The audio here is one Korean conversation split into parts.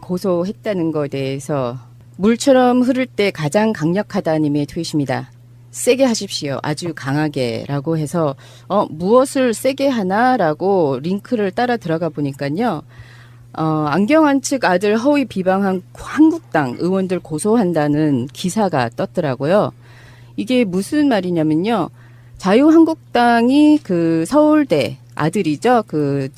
고소했다는 것에 대해서 물처럼 흐를 때 가장 강력하다님의 트윗입니다. 세게 하십시오. 아주 강하게라고 해서 무엇을 세게 하나라고 링크를 따라 들어가 보니까요. 안경환 측 아들 허위 비방한 한국당 의원들 고소한다는 기사가 떴더라고요. 이게 무슨 말이냐면요. 자유한국당이 그 서울대 아들이죠. 그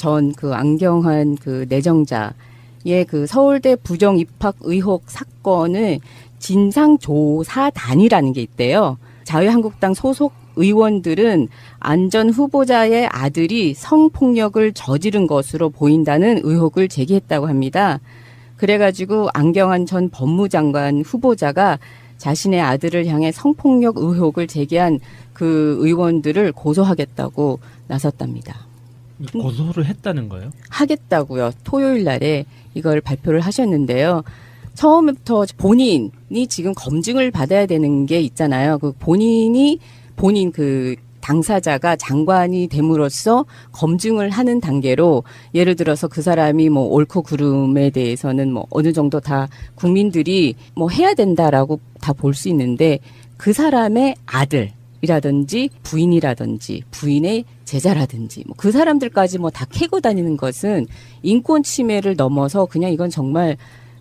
안경환 그 내정자의 그 서울대 부정 입학 의혹 사건을 진상조사단이라는 게 있대요. 자유한국당 소속 의원들은 안 전 후보자의 아들이 성폭력을 저지른 것으로 보인다는 의혹을 제기했다고 합니다. 그래가지고 안경환 전 법무장관 후보자가 자신의 아들을 향해 성폭력 의혹을 제기한 그 의원들을 고소하겠다고 나섰답니다. 고소를 했다는 거예요? 하겠다고요. 토요일 날에 이걸 발표를 하셨는데요. 처음부터 본인이 지금 검증을 받아야 되는 게 있잖아요. 그 본인 그 당사자가 장관이 됨으로써 검증을 하는 단계로 예를 들어서 그 사람이 뭐 옳고 그름에 대해서는 뭐 어느 정도 다 국민들이 뭐 해야 된다라고 다 볼 수 있는데 그 사람의 아들이라든지 부인이라든지 부인의 제자라든지 뭐 그 사람들까지 뭐 다 캐고 다니는 것은 인권 침해를 넘어서 그냥 이건 정말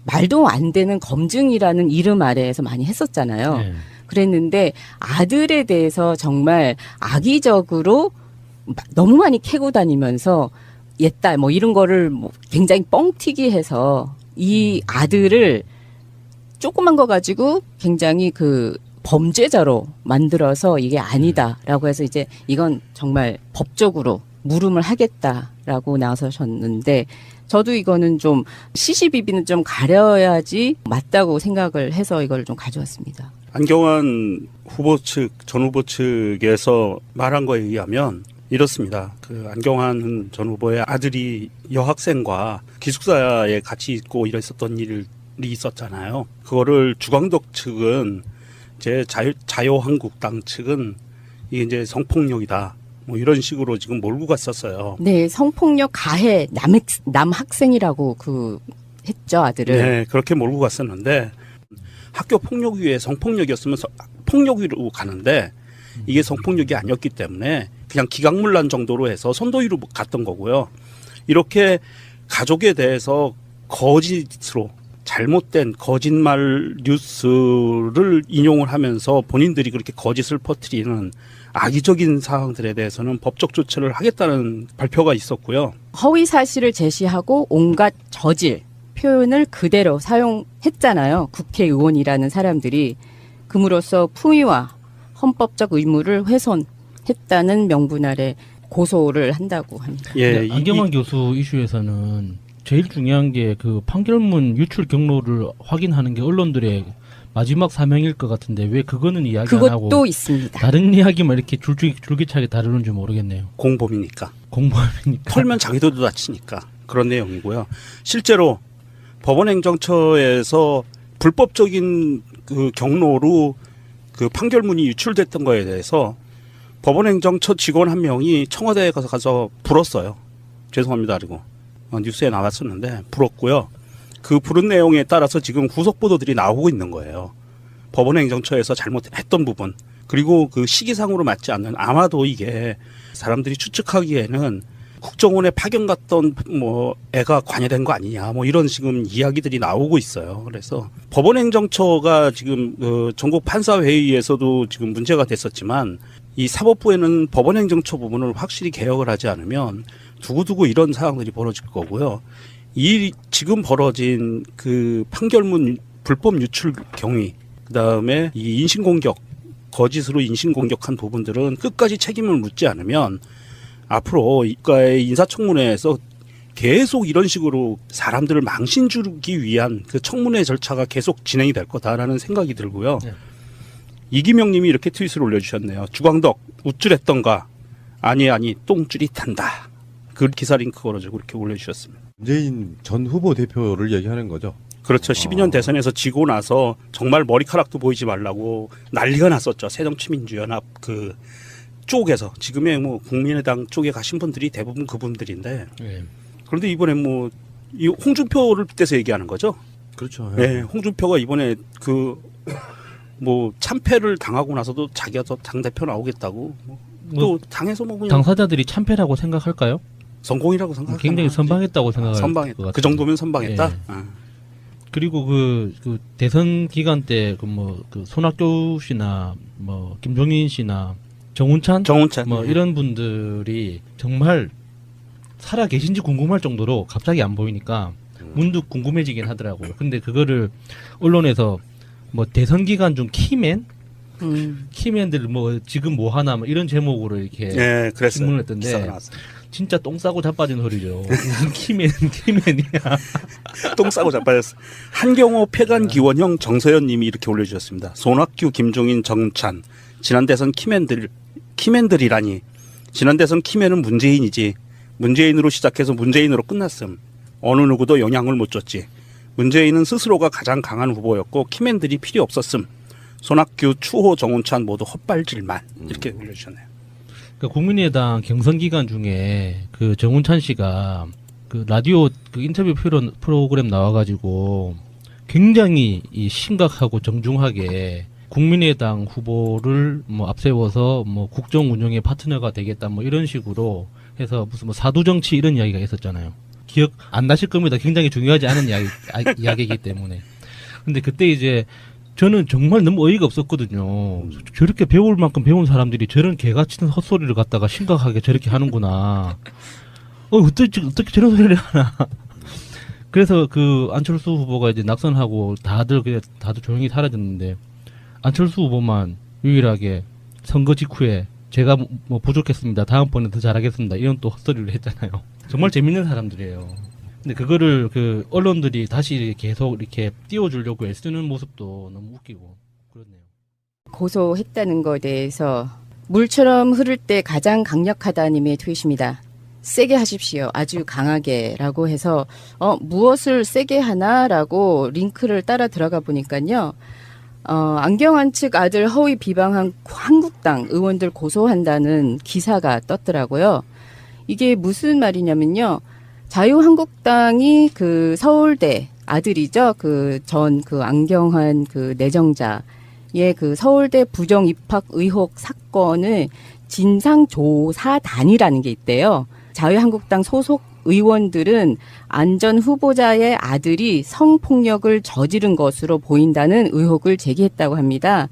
말도 안 되는 검증이라는 이름 아래에서 많이 했었잖아요. 네. 그랬는데 아들에 대해서 정말 악의적으로 너무 많이 캐고 다니면서 옛딸 뭐 이런 거를 뭐 굉장히 뻥튀기 해서 이 아들을 조그만 거 가지고 굉장히 그 범죄자로 만들어서 이게 아니다라고 해서 이제 이건 정말 법적으로 물음을 하겠다라고 나서셨는데 저도 이거는 좀 시시비비는 좀 가려야지 맞다고 생각을 해서 이걸 좀 가져왔습니다. 안경환 후보 측, 전 후보 측에서 말한 거에 의하면 이렇습니다. 그 안경환 전 후보의 아들이 여학생과 기숙사에 같이 있고 이랬었던 일이 있었잖아요. 그거를 주광덕 측은 자유한국당 측은 이게 이제 성폭력이다. 뭐 이런 식으로 지금 몰고 갔었어요. 네, 성폭력 가해 남학생이라고 했죠, 아들을. 네, 그렇게 몰고 갔었는데 학교 폭력위에 성폭력이었으면 폭력위로 가는데 이게 성폭력이 아니었기 때문에 그냥 기각문란 정도로 해서 선도위로 갔던 거고요. 이렇게 가족에 대해서 거짓으로 잘못된 거짓말 뉴스를 인용을 하면서 본인들이 그렇게 거짓을 퍼뜨리는 악의적인 사항들에 대해서는 법적 조처를 하겠다는 발표가 있었고요. 허위 사실을 제시하고 온갖 저질 표현을 그대로 사용했잖아요. 국회의원이라는 사람들이. 그므로써 품위와 헌법적 의무를 훼손했다는 명분 아래 고소를 한다고 합니다. 예, 안경환 교수 이슈에서는 제일 중요한 게 그 판결문 유출 경로를 확인하는 게 언론들의 마지막 사명일 것 같은데 왜 그거는 이야기 안 하고 그것도 있습니다. 다른 이야기만 이렇게 줄기차게 다루는지 모르겠네요. 공범이니까. 털면 자기들도 다치니까 그런 내용이고요. 실제로 법원행정처에서 불법적인 그 경로로 그 판결문이 유출됐던 거에 대해서 법원행정처 직원 한 명이 청와대에 가서 불었어요. 죄송합니다. 그리고 뉴스에 나왔었는데 불었고요. 그 부른 내용에 따라서 지금 후속 보도들이 나오고 있는 거예요. 법원행정처에서 잘못했던 부분 그리고 그 시기상으로 맞지 않는 아마도 이게 사람들이 추측하기에는 국정원에 파견 갔던 뭐 애가 관여된 거 아니냐 뭐 이런 지금 이야기들이 나오고 있어요. 그래서 법원행정처가 지금 그 전국 판사회의에서도 지금 문제가 됐었지만 이 사법부에는 법원행정처 부분을 확실히 개혁을 하지 않으면 두고두고 이런 상황들이 벌어질 거고요. 이 지금 벌어진 그 판결문 불법 유출 경위, 그 다음에 이 인신공격, 거짓으로 인신공격한 부분들은 끝까지 책임을 묻지 않으면 앞으로 이과의 인사청문회에서 계속 이런 식으로 사람들을 망신 주기 위한 그 청문회 절차가 계속 진행이 될 거다라는 생각이 들고요. 네. 이기명 님이 이렇게 트윗을 올려주셨네요. 주광덕 우쭐했던가 아니 똥줄이 탄다. 그 기사 링크 걸어주고 이렇게 올려주셨습니다. 문재인 전 후보 대표를 얘기하는 거죠? 그렇죠. 12년 대선에서 지고 나서 정말 머리카락도 보이지 말라고 난리가 났었죠. 새정치민주연합 그 쪽에서 지금의 뭐 국민의당 쪽에 가신 분들이 대부분 그분들인데 그런데 이번에 뭐 이 홍준표를 빗대서 얘기하는 거죠. 그렇죠. 네, 홍준표가 이번에 뭐 참패를 당하고 나서도 자기가 더 당대표 나오겠다고 또 당에서 뭐 그냥 당사자들이 참패라고 생각할까요? 성공이라고 생각하나? 굉장히 선방했다고 생각할 것 선방했다. 같아요. 그 정도면 선방했다. 예. 아. 그리고 그 대선 기간 때 손학규 씨나 뭐 김종인 씨나 정운찬 뭐 예. 이런 분들이 정말 살아 계신지 궁금할 정도로 갑자기 안 보이니까 문득 궁금해지긴 하더라고요. 근데 그거를 언론에서 뭐 대선 기간 중 키맨들 뭐 지금 뭐 하나 뭐 이런 제목으로 이렇게 예, 그랬어요. 신문을 했던데 기사가 나왔어요. 진짜 똥 싸고 자빠진 소리죠. 무슨 키맨이야. 똥 싸고 자빠졌어. 한경호 폐간 기원형 정서연님이 이렇게 올려주셨습니다. 손학규, 김종인, 정찬 지난 대선 키맨들이라니. 지난 대선 키맨은 문재인이지. 문재인으로 시작해서 문재인으로 끝났음. 어느 누구도 영향을 못 줬지. 문재인은 스스로가 가장 강한 후보였고 키맨들이 필요 없었음. 손학규, 추호, 정운찬 모두 헛발질만. 이렇게 올려주셨네요. 그러니까 국민의당 경선 기간 중에 그 정운찬 씨가 그 라디오 그 인터뷰 프로그램 나와가지고 굉장히 이 심각하고 정중하게 국민의당 후보를 뭐 앞세워서 뭐 국정 운영의 파트너가 되겠다 뭐 이런 식으로 해서 무슨 뭐 사두 정치 이런 이야기가 있었잖아요. 기억 안 나실 겁니다. 굉장히 중요하지 않은 이야기이기 때문에. 근데 그때 이제 저는 정말 너무 어이가 없었거든요. 저렇게 배울 만큼 배운 사람들이 저런 개같은 헛소리를 갖다가 심각하게 저렇게 하는구나. 어떻게 저런 소리를 하나. 그래서 그 안철수 후보가 이제 낙선하고 다들 조용히 사라졌는데 안철수 후보만 유일하게 선거 직후에 제가 뭐 부족했습니다. 다음번에 더 잘하겠습니다. 이런 또 헛소리를 했잖아요. 정말 재밌는 사람들이에요. 근데 그거를 그 언론들이 다시 계속 이렇게 띄워주려고 애쓰는 모습도 너무 웃기고 그렇네요. 고소했다는 것에 대해서 물처럼 흐를 때 가장 강력하다님의 트윗입니다. 세게 하십시오. 아주 강하게라고 해서 무엇을 세게 하나라고 링크를 따라 들어가 보니까요. 안경환 측 아들 허위 비방한 한국당 의원들 고소한다는 기사가 떴더라고요. 이게 무슨 말이냐면요. 자유한국당이 그 서울대 아들이죠. 그 안경환 그 내정자의 그 서울대 부정 입학 의혹 사건을 진상조사단이라는 게 있대요. 자유한국당 소속 의원들은 안 전 후보자의 아들이 성폭력을 저지른 것으로 보인다는 의혹을 제기했다고 합니다.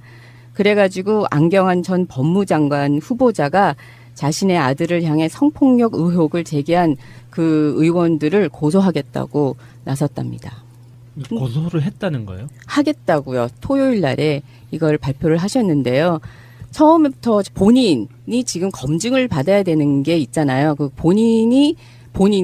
그래가지고 안경환 전 법무장관 후보자가 자신의 아들을 향해 성폭력 의혹을 제기한 그 의원들을 고소하겠다고 나섰답니다. 고소를 했다는 거예요? 하겠다고요. 토요일 날에 이걸 발표를 하셨는데요. 처음부터 본인이 지금 검증을 받아야 되는 게 있잖아요. 그 본인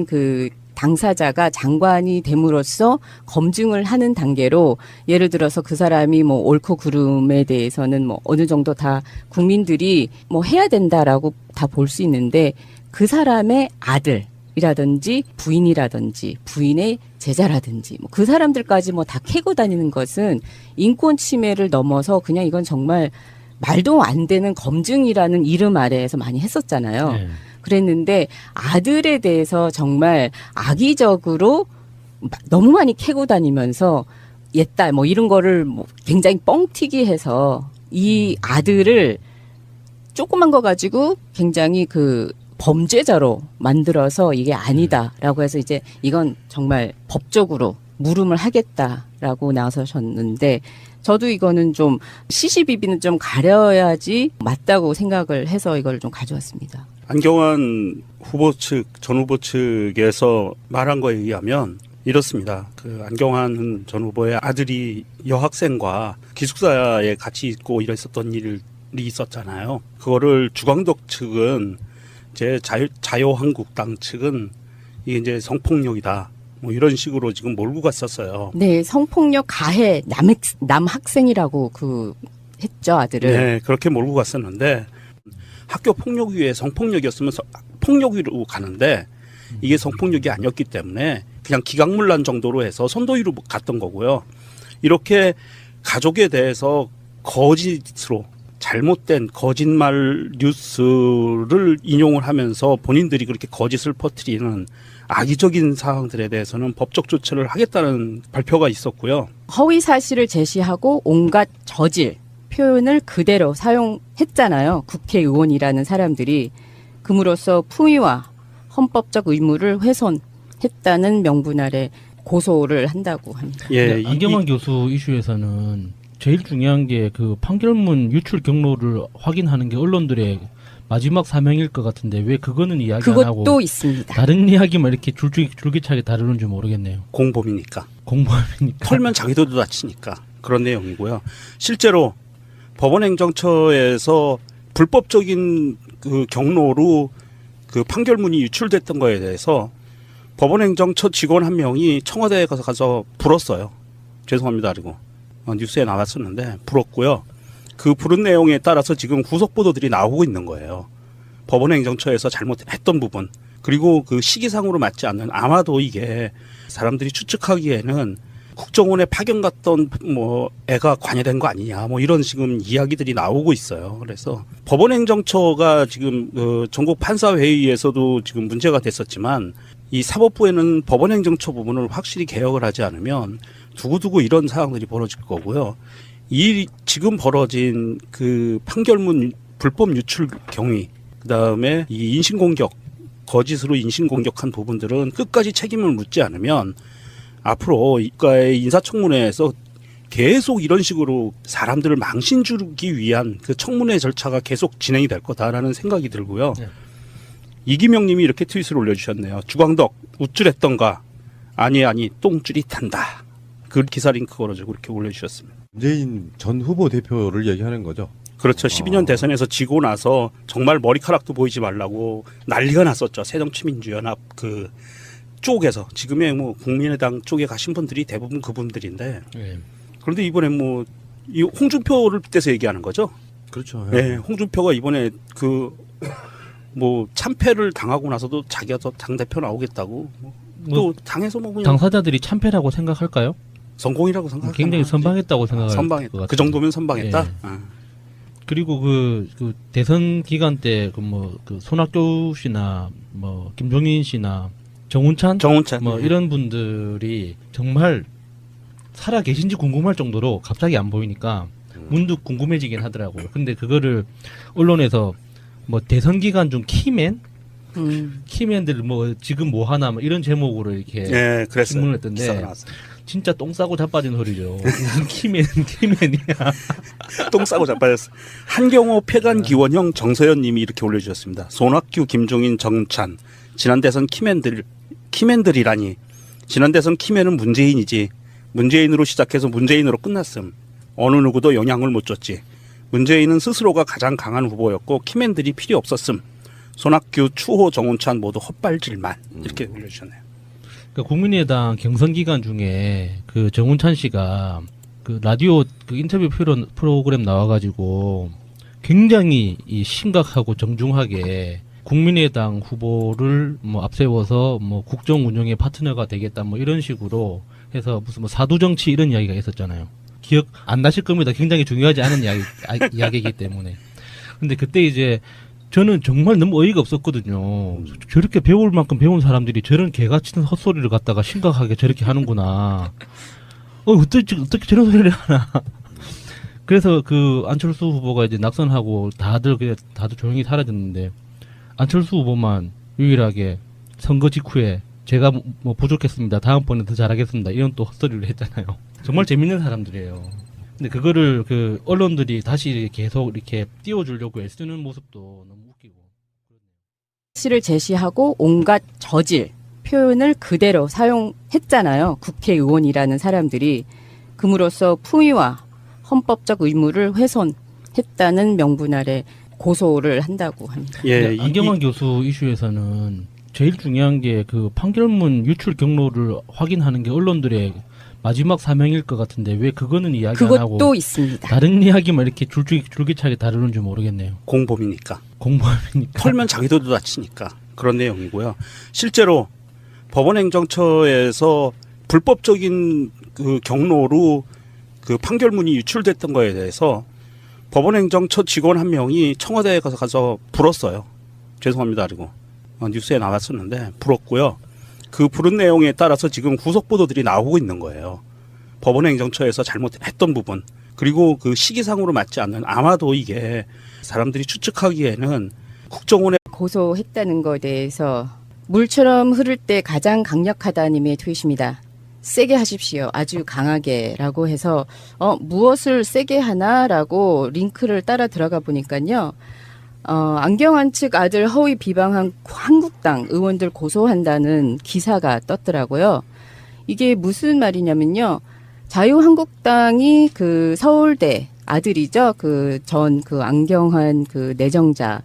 그 당사자가 장관이 됨으로써 검증을 하는 단계로 예를 들어서 그 사람이 뭐 옳고 그름에 대해서는 뭐 어느 정도 다 국민들이 뭐 해야 된다라고 다 볼 수 있는데 그 사람의 아들이라든지 부인이라든지 부인의 제자라든지 뭐 그 사람들까지 뭐 다 캐고 다니는 것은 인권 침해를 넘어서 그냥 이건 정말 말도 안 되는 검증이라는 이름 아래에서 많이 했었잖아요. 네. 그랬는데 아들에 대해서 정말 악의적으로 너무 많이 캐고 다니면서 옛딸 뭐 이런 거를 뭐 굉장히 뻥튀기 해서 이 아들을 조그만 거 가지고 굉장히 그 범죄자로 만들어서 이게 아니다라고 해서 이제 이건 정말 법적으로 물음을 하겠다라고 나서셨는데 저도 이거는 좀 시시비비는 좀 가려야지 맞다고 생각을 해서 이걸 좀 가져왔습니다. 안경환 후보 측, 전 후보 측에서 말한 거에 의하면 이렇습니다. 그 안경환 전 후보의 아들이 여학생과 기숙사에 같이 있고 이랬었던 일이 있었잖아요. 그거를 주광덕 측은 자유한국당 측은 이게 이제 성폭력이다. 뭐 이런 식으로 지금 몰고 갔었어요. 네, 성폭력 가해 남학생이라고 했죠, 아들을. 네, 그렇게 몰고 갔었는데 학교 폭력위에 성폭력이었으면 폭력위로 가는데 이게 성폭력이 아니었기 때문에 그냥 기각물란 정도로 해서 선도위로 갔던 거고요. 이렇게 가족에 대해서 거짓으로 잘못된 거짓말 뉴스를 인용을 하면서 본인들이 그렇게 거짓을 퍼뜨리는 악의적인 사항들에 대해서는 법적 조처를 하겠다는 발표가 있었고요. 허위 사실을 제시하고 온갖 저질 표현을 그대로 사용했잖아요. 국회의원이라는 사람들이. 그므로써 품위와 헌법적 의무를 훼손했다는 명분 아래 고소를 한다고 합니다. 예, 안경환 교수 이슈에서는 제일 중요한 게 그 판결문 유출 경로를 확인하는 게 언론들의 마지막 사명일 것 같은데 왜 그거는 이야기 안 하고 그것도 있습니다. 다른 이야기만 이렇게 줄기차게 다루는지 모르겠네요. 공범이니까. 공범이니까. 털면 자기도 다치니까 그런 내용이고요. 실제로 법원행정처에서 불법적인 그 경로로 그 판결문이 유출됐던 거에 대해서 법원행정처 직원 한 명이 청와대에 가서 불었어요. 죄송합니다. 그리고 뉴스에 나왔었는데 불었고요. 그 부른 내용에 따라서 지금 후속 보도들이 나오고 있는 거예요. 법원행정처에서 잘못했던 부분, 그리고 그 시기상으로 맞지 않는, 아마도 이게 사람들이 추측하기에는 국정원에 파견 갔던 뭐 애가 관여된 거 아니냐, 뭐 이런 지금 이야기들이 나오고 있어요. 그래서 법원행정처가 지금 전국 판사회의에서도 지금 문제가 됐었지만, 이 사법부에는 법원행정처 부분을 확실히 개혁을 하지 않으면 두고두고 이런 상황들이 벌어질 거고요. 이 지금 벌어진 그 판결문 불법 유출 경위, 그다음에 이 인신공격, 거짓으로 인신공격한 부분들은 끝까지 책임을 묻지 않으면 앞으로 이과의 인사청문회에서 계속 이런 식으로 사람들을 망신 주기 위한 그 청문회 절차가 계속 진행이 될 거다라는 생각이 들고요. 네. 이기명 님이 이렇게 트윗을 올려주셨네요. 주광덕 우쭐했던가? 아니 똥줄이 탄다. 그 기사 링크 걸어주고 이렇게 올려주셨습니다. 문재인 전 후보 대표를 얘기하는 거죠. 그렇죠. 12년 대선에서 지고 나서 정말 머리카락도 보이지 말라고 난리가 났었죠. 새정치민주연합 그 쪽에서. 지금의 뭐 국민의당 쪽에 가신 분들이 대부분 그분들인데. 네. 그런데 이번에 뭐 이 홍준표를 빗대서 얘기하는 거죠. 그렇죠. 네, 홍준표가 이번에 그 뭐 참패를 당하고 나서도 자기가 더 당대표 나오겠다고. 또 당에서 뭐 그냥 당사자들이 참패라고 생각할까요? 성공이라고 생각하죠. 굉장히 선방했다고 생각할 것 선방했다. 같아요. 그 정도면 선방했다. 예. 아. 그리고 그 대선 기간 때 그 손학규 씨나 뭐 김종인 씨나 정운찬 뭐 예. 이런 분들이 정말 살아 계신지 궁금할 정도로 갑자기 안 보이니까 문득 궁금해지긴 하더라고요. 근데 그거를 언론에서 뭐 대선 기간 중 키맨들 뭐 지금 뭐 하나 뭐 이런 제목으로 이렇게 예, 그랬어요. 신문을 했던데 기사가 나왔어요. 진짜 똥 싸고 자빠진 소리죠. 무슨 키맨이야. 똥 싸고 자빠졌어. 한경호 폐간 기원형 정서연 님이 이렇게 올려주셨습니다. 손학규, 김종인, 정찬. 지난 대선 키맨들이라니. 지난 대선 키맨은 문재인이지. 문재인으로 시작해서 문재인으로 끝났음. 어느 누구도 영향을 못 줬지. 문재인은 스스로가 가장 강한 후보였고 키맨들이 필요 없었음. 손학규, 추호, 정운찬 모두 헛발질만. 이렇게 올려주셨네요. 그러니까 국민의당 경선 기간 중에 그 정운찬 씨가 그 라디오 그 인터뷰 프로그램 나와가지고 굉장히 이 심각하고 정중하게 국민의당 후보를 뭐 앞세워서 뭐 국정 운영의 파트너가 되겠다 뭐 이런 식으로 해서 무슨 뭐 사두 정치 이런 이야기가 있었잖아요. 기억 안 나실 겁니다. 굉장히 중요하지 않은 이야기이기 때문에. 근데 그때 이제 저는 정말 너무 어이가 없었거든요. 저렇게 배울 만큼 배운 사람들이 저런 개같은 헛소리를 갖다가 심각하게 저렇게 하는구나. 어떻게 저런 소리를 하나. 그래서 그 안철수 후보가 이제 낙선하고 다들 조용히 사라졌는데 안철수 후보만 유일하게 선거 직후에 제가 뭐 부족했습니다. 다음번에 더 잘하겠습니다. 이런 또 헛소리를 했잖아요. 정말 재밌는 사람들이에요. 근데 그거를 그 언론들이 다시 계속 이렇게 띄워주려고 애쓰는 모습도 너무 웃기고. 사실을 제시하고 온갖 저질 표현을 그대로 사용했잖아요. 국회의원이라는 사람들이. 그므로써 품위와 헌법적 의무를 훼손했다는 명분 아래 고소를 한다고 합니다. 예, 안경환 교수 이슈에서는 제일 중요한 게 그 판결문 유출 경로를 확인하는 게 언론들의 마지막 사명일 것 같은데 왜 그거는 이야기 안 하고 그것도 있습니다. 다른 이야기만 이렇게 줄기차게 다루는지 모르겠네요. 공범이니까. 공범이니까. 털면 자기도 다치니까 그런 내용이고요. 실제로 법원행정처에서 불법적인 그 경로로 그 판결문이 유출됐던 거에 대해서 법원행정처 직원 한 명이 청와대에 가서 불었어요. 죄송합니다. 그리고 뉴스에 나왔었는데 불었고요. 그 부른 내용에 따라서 지금 구속 보도들이 나오고 있는 거예요. 법원행정처에서 잘못했던 부분, 그리고 그 시기상으로 맞지 않는, 아마도 이게 사람들이 추측하기에는 국정원의 고소했다는 것에 대해서 물처럼 흐를 때 가장 강력하다님의 트윗입니다. 세게 하십시오. 아주 강하게라고 해서 무엇을 세게 하나라고 링크를 따라 들어가 보니까요. 안경환 측 아들 허위 비방한 한국당 의원들 고소한다는 기사가 떴더라고요. 이게 무슨 말이냐면요. 자유한국당이 그 서울대 아들이죠. 그 안경환 그 내정자의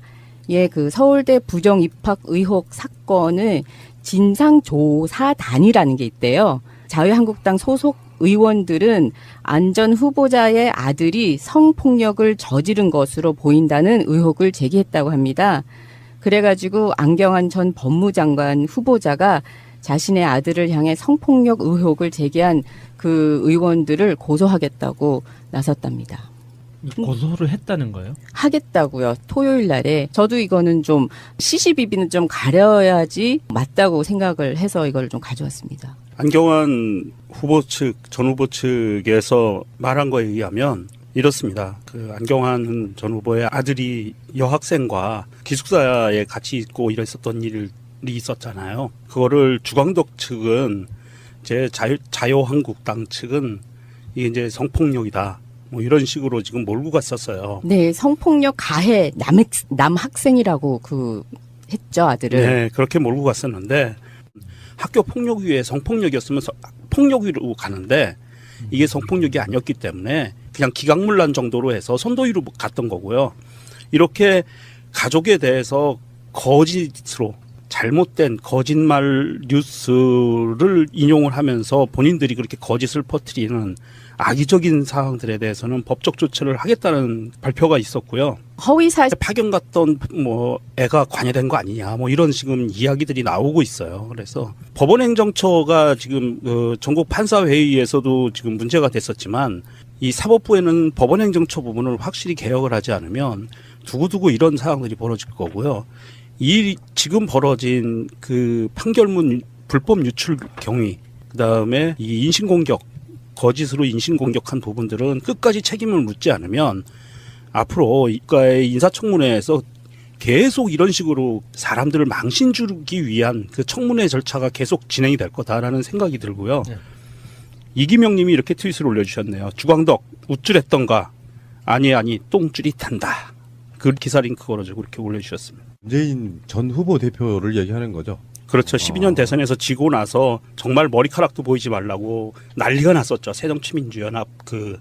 그 서울대 부정 입학 의혹 사건을 진상조사단이라는 게 있대요. 자유한국당 소속 의원들은 안전 후보자의 아들이 성폭력을 저지른 것으로 보인다는 의혹을 제기했다고 합니다. 그래가지고 안경환 전 법무장관 후보자가 자신의 아들을 향해 성폭력 의혹을 제기한 그 의원들을 고소하겠다고 나섰답니다. 고소를 했다는 거예요? 하겠다고요. 토요일 날에. 저도 이거는 좀 시시비비는 좀 가려야지 맞다고 생각을 해서 이걸 좀 가져왔습니다. 안경환 후보 측, 전 후보 측에서 말한 거에 의하면 이렇습니다. 그 안경환 전 후보의 아들이 여학생과 기숙사에 같이 있고 이랬었던 일이 있었잖아요. 그거를 주광덕 측은 자유한국당 측은 이게 이제 성폭력이다. 뭐 이런 식으로 지금 몰고 갔었어요. 네, 성폭력 가해 남학생이라고 했죠, 아들을. 네, 그렇게 몰고 갔었는데 학교 폭력위에 성폭력이었으면 폭력위로 가는데 이게 성폭력이 아니었기 때문에 그냥 기각문란 정도로 해서 선도위로 갔던 거고요. 이렇게 가족에 대해서 거짓으로 잘못된 거짓말 뉴스를 인용을 하면서 본인들이 그렇게 거짓을 퍼뜨리는 악의적인 사항들에 대해서는 법적 조치를 하겠다는 발표가 있었고요. 허위사실 파견 갔던 뭐 애가 관여된 거 아니냐 뭐 이런 지금 이야기들이 나오고 있어요. 그래서 법원행정처가 지금 전국 판사회의에서도 지금 문제가 됐었지만 이 사법부에는 법원행정처 부분을 확실히 개혁을 하지 않으면 두고두고 이런 상황들이 벌어질 거고요. 이 지금 벌어진 그 판결문 불법 유출 경위, 그다음에 이 인신공격, 거짓으로 인신공격한 부분들은 끝까지 책임을 묻지 않으면 앞으로 이과의 인사청문회에서 계속 이런 식으로 사람들을 망신 주기 위한 그 청문회 절차가 계속 진행이 될 거다라는 생각이 들고요. 네. 이기명 님이 이렇게 트윗을 올려주셨네요. 주광덕 우쭐했던가? 아니 똥줄이 탄다. 그 기사 링크 걸어주고 이렇게 올려주셨습니다. 문재인 전 후보 대표를 얘기하는 거죠. 그렇죠. 12년 대선에서 지고 나서 정말 머리카락도 보이지 말라고 난리가 났었죠. 새정치민주연합 그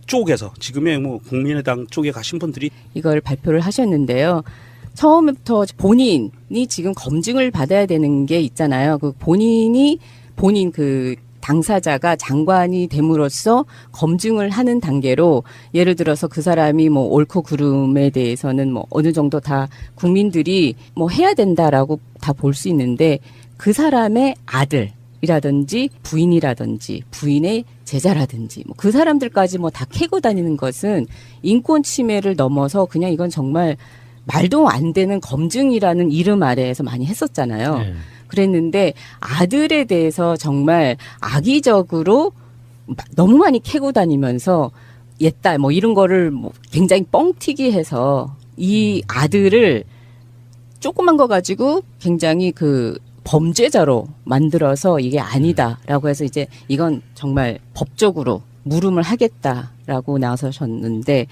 쪽에서. 지금의 뭐 국민의당 쪽에 가신 분들이 이걸 발표를 하셨는데요. 처음부터 본인이 지금 검증을 받아야 되는 게 있잖아요. 그 본인 그 당사자가 장관이 됨으로써 검증을 하는 단계로 예를 들어서 그 사람이 뭐 옳고 그름에 대해서는 뭐 어느 정도 다 국민들이 뭐 해야 된다라고 다 볼 수 있는데 그 사람의 아들이라든지 부인이라든지 부인의 제자라든지 뭐 그 사람들까지 뭐 다 캐고 다니는 것은 인권 침해를 넘어서 그냥 이건 정말 말도 안 되는 검증이라는 이름 아래에서 많이 했었잖아요. 네. 그랬는데 아들에 대해서 정말 악의적으로 너무 많이 캐고 다니면서 옛딸 뭐 이런 거를 뭐 굉장히 뻥튀기 해서 이 아들을 조그만 거 가지고 굉장히 그 범죄자로 만들어서 이게 아니다라고 해서 이제 이건 정말 법적으로 물음을 하겠다라고 나서셨는데